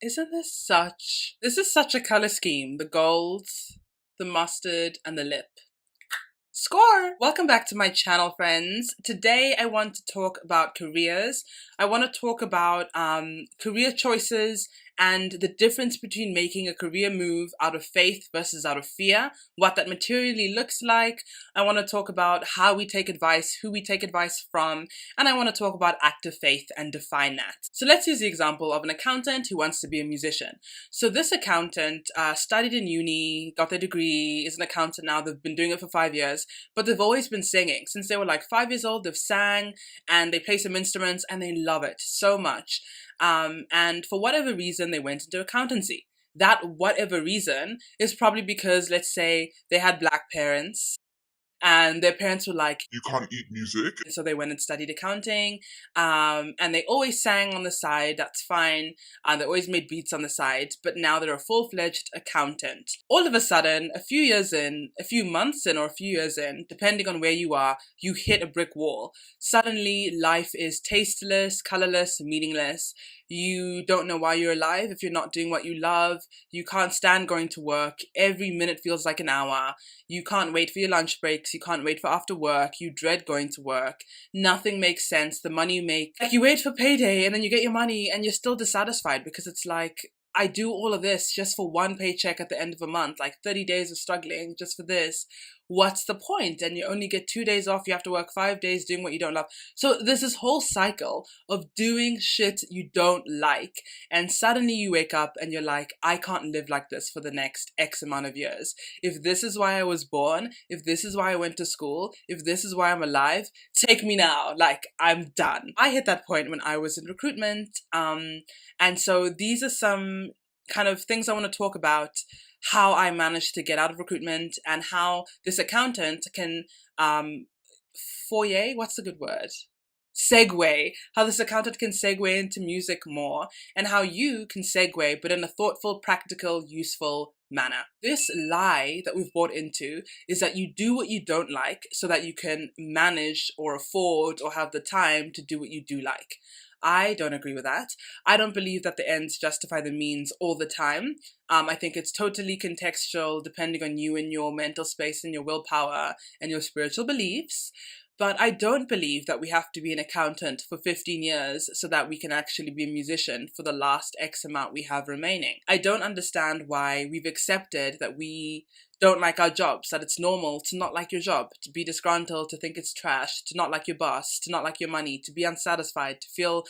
Isn't this is such a color scheme. The gold, the mustard, and the lip. Score! Welcome back to my channel, friends. Today I want to talk about careers. I want to talk about career choices and the difference between making a career move out of faith versus out of fear, what that materially looks like. I want to talk about how we take advice, who we take advice from, and I want to talk about active faith and define that. So let's use the example of an accountant who wants to be a musician. So this accountant studied in uni, got their degree, is an accountant now. They've been doing it for 5 years, but they've always been singing. Since they were like 5 years old, they've sang and they play some instruments and they love it so much. And for whatever reason, they went into accountancy. That whatever reason is probably because, let's say, they had black parents and their parents were like, you can't eat music. So they went and studied accounting, and they always sang on the side. That's fine. They always made beats on the side, but now they're a full-fledged accountant. All of a sudden, a few months in or a few years in, depending on where you are, you hit a brick wall. Suddenly, life is tasteless, colorless, meaningless. You don't know why you're alive if you're not doing what you love. You can't stand going to work. Every minute feels like an hour. You can't wait for your lunch breaks. You can't wait for after work. You dread going to work. Nothing makes sense. The money you make, like you wait for payday and then you get your money and you're still dissatisfied because it's like, I do all of this just for one paycheck at the end of a month, like 30 days of struggling just for this. What's the point? And you only get 2 days off. You have to work 5 days doing what you don't love. So there's this whole cycle of doing shit you don't like. And suddenly you wake up and you're like, I can't live like this for the next X amount of years. If this is why I was born, if this is why I went to school, if this is why I'm alive, take me now. Like, I'm done. I hit that point when I was in recruitment. And so these are some kind of things I want to talk about, how I managed to get out of recruitment and how this accountant can what's the good word? Segue, how this accountant can segue into music more, and how you can segue, but in a thoughtful, practical, useful manner. This lie that we've bought into is that you do what you don't like so that you can manage or afford or have the time to do what you do like. I don't agree with that. I don't believe that the ends justify the means all the time. I think it's totally contextual depending on you and your mental space and your willpower and your spiritual beliefs. But I don't believe that we have to be an accountant for 15 years so that we can actually be a musician for the last X amount we have remaining. I don't understand why we've accepted that we don't like our jobs, that it's normal to not like your job, to be disgruntled, to think it's trash, to not like your boss, to not like your money, to be unsatisfied, to feel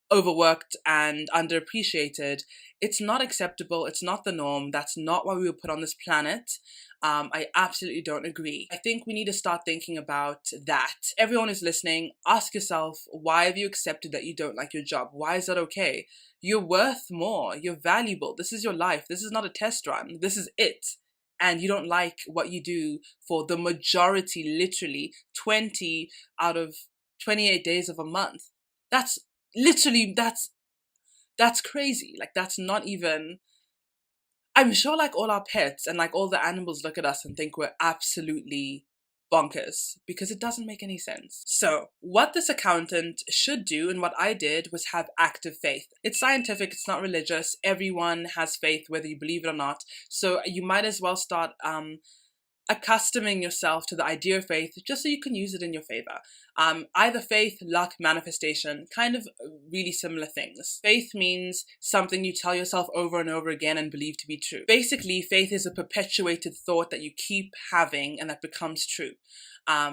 overworked and underappreciated. It's not acceptable. It's not the norm. That's not why we were put on this planet. I absolutely don't agree. I think we need to start thinking about that. Everyone who's listening, ask yourself, why have you accepted that you don't like your job? Why is that okay? You're worth more. You're valuable. This is your life. This is not a test run. This is it. And you don't like what you do for the majority, literally 20 out of 28 days of a month. That's literally, that's crazy. Like, that's not even, I'm sure like all our pets and like all the animals look at us and think we're absolutely bonkers because it doesn't make any sense. So what this accountant should do, and what I did, was have active faith. It's scientific, it's not religious. Everyone has faith whether you believe it or not. So you might as well start accustoming yourself to the idea of faith just so you can use it in your favor. Either faith, luck, manifestation, kind of really similar things. Faith means something you tell yourself over and over again and believe to be true. Basically, faith is a perpetuated thought that you keep having and that becomes true.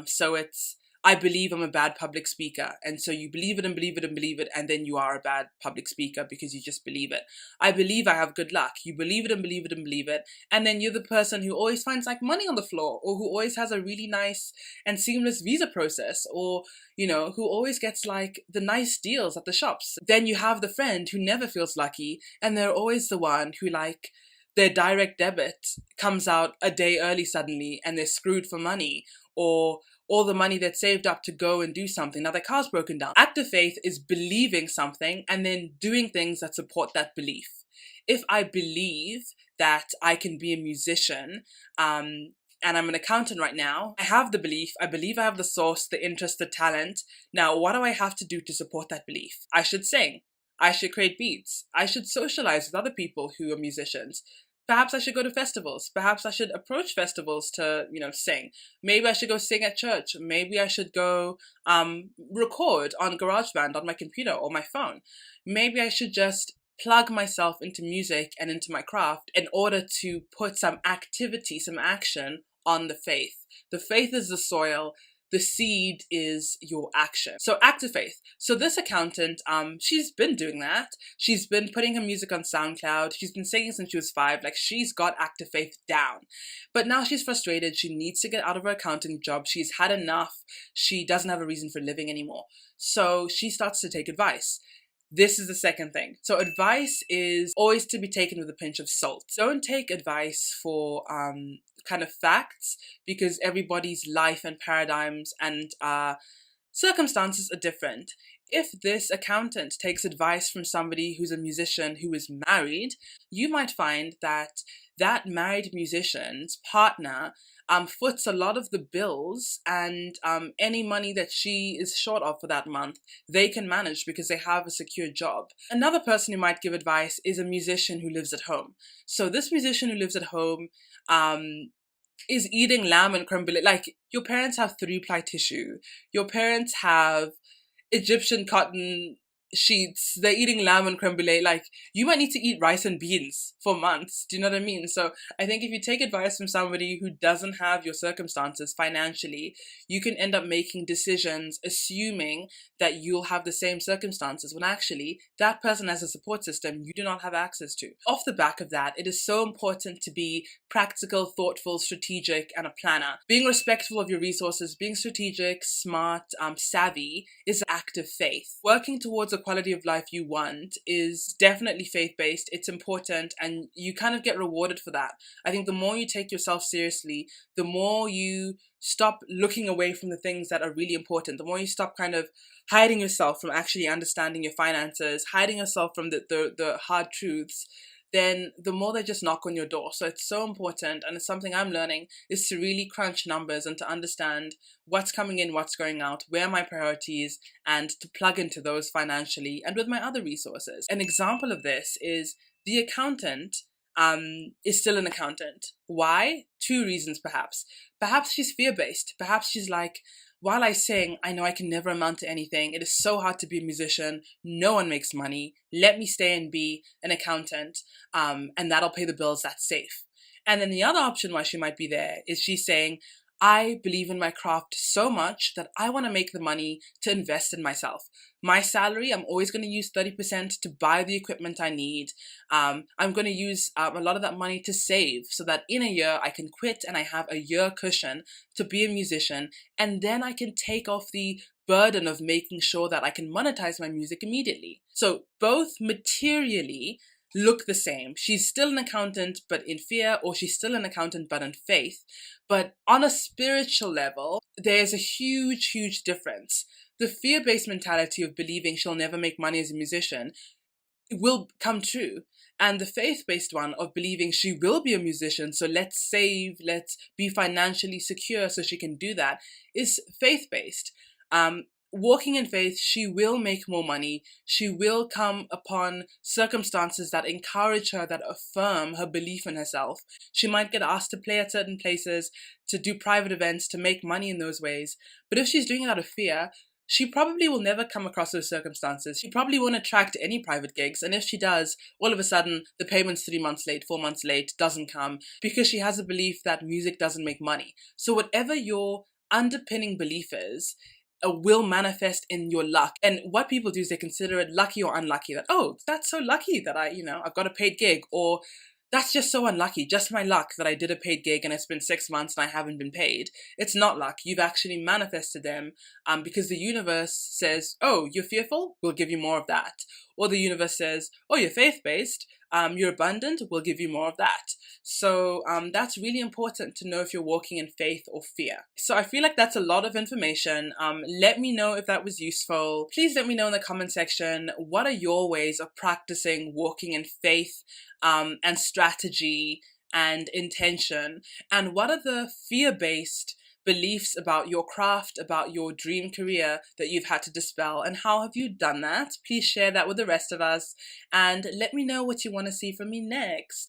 So it's, I believe I'm a bad public speaker. And so you believe it and believe it and believe it, and then you are a bad public speaker because you just believe it. I believe I have good luck. You believe it and believe it and believe it. And then you're the person who always finds like money on the floor, or who always has a really nice and seamless visa process, or, you know, who always gets like the nice deals at the shops. Then you have the friend who never feels lucky, and they're always the one who like, their direct debit comes out a day early suddenly and they're screwed for money, or all the money that's saved up to go and do something, now their car's broken down. Active faith is believing something and then doing things that support that belief. If I believe that I can be a musician, and I'm an accountant right now, I have the belief, I believe I have the source, the interest, the talent. Now, what do I have to do to support that belief? I should sing. I should create beats. I should socialize with other people who are musicians. Perhaps I should go to festivals. Perhaps I should approach festivals to, sing. Maybe I should go sing at church. Maybe I should go record on GarageBand on my computer or my phone. Maybe I should just plug myself into music and into my craft in order to put some activity, some action on the faith. The faith is the soil. The seed is your action. So active faith. So this accountant, she's been doing that. She's been putting her music on SoundCloud. She's been singing since she was 5. Like, she's got active faith down. But now she's frustrated. She needs to get out of her accounting job. She's had enough. She doesn't have a reason for living anymore. So she starts to take advice. This is the second thing. So advice is always to be taken with a pinch of salt. Don't take advice for kind of facts, because everybody's life and paradigms and circumstances are different. If this accountant takes advice from somebody who's a musician who is married, you might find that that married musician's partner foots a lot of the bills, and any money that she is short of for that month, they can manage because they have a secure job. Another person who might give advice is a musician who lives at home. So this musician who lives at home is eating lamb and creme brulee. Like, your parents have 3-ply tissue. Your parents have Egyptian cotton sheets. They're eating lamb and creme brulee. Like, you might need to eat rice and beans for months. Do you know what I mean? So I think if you take advice from somebody who doesn't have your circumstances financially, you can end up making decisions assuming that you'll have the same circumstances, when actually that person has a support system you do not have access to. Off the back of that, it is so important to be practical, thoughtful, strategic, and a planner. Being respectful of your resources, being strategic, smart, savvy is active faith. Working towards a quality of life you want is definitely faith-based. It's important, and you kind of get rewarded for that. I think the more you take yourself seriously, the more you stop looking away from the things that are really important, the more you stop kind of hiding yourself from actually understanding your finances, hiding yourself from the hard truths, then the more they just knock on your door. So it's so important, and it's something I'm learning, is to really crunch numbers and to understand what's coming in, what's going out, where are my priorities, and to plug into those financially and with my other resources. An example of this is the accountant is still an accountant. Why? 2 reasons perhaps. Perhaps she's fear-based. Perhaps she's like, while I sing, I know I can never amount to anything. It is so hard to be a musician. No one makes money. Let me stay and be an accountant, and that'll pay the bills. That's safe. And then the other option why she might be there is she's saying, I believe in my craft so much that I want to make the money to invest in myself. My salary, I'm always going to use 30% to buy the equipment I need. I'm going to use a lot of that money to save so that in a year I can quit and I have a year cushion to be a musician. And then I can take off the burden of making sure that I can monetize my music immediately. So both materially look the same. She's still an accountant but in fear, or she's still an accountant but in faith. But on a spiritual level, there's a huge, huge difference. The fear-based mentality of believing she'll never make money as a musician will come true. And the faith-based one of believing she will be a musician, so let's save, let's be financially secure so she can do that, is faith-based. Walking in faith, she will make more money. She will come upon circumstances that encourage her, that affirm her belief in herself. She might get asked to play at certain places, to do private events, to make money in those ways. But if she's doing it out of fear, she probably will never come across those circumstances. She probably won't attract any private gigs. And if she does, all of a sudden, the payment's 3 months late, 4 months late, doesn't come, because she has a belief that music doesn't make money. So whatever your underpinning belief is, will manifest in your luck. And what people do is they consider it lucky or unlucky, that, oh, that's so lucky that I've got a paid gig, or that's just so unlucky, just my luck that I did a paid gig and it's been 6 months and I haven't been paid. It's not luck. You've actually manifested them because the universe says, oh, you're fearful? We'll give you more of that. Or the universe says, oh, you're faith-based? You're abundant? We'll give you more of that. So that's really important to know if you're walking in faith or fear. So I feel like that's a lot of information. Let me know if that was useful. Please let me know in the comment section, what are your ways of practicing walking in faith and strategy and intention? And what are the fear-based beliefs about your craft, about your dream career that you've had to dispel, and how have you done that? Please share that with the rest of us and let me know what you want to see from me next.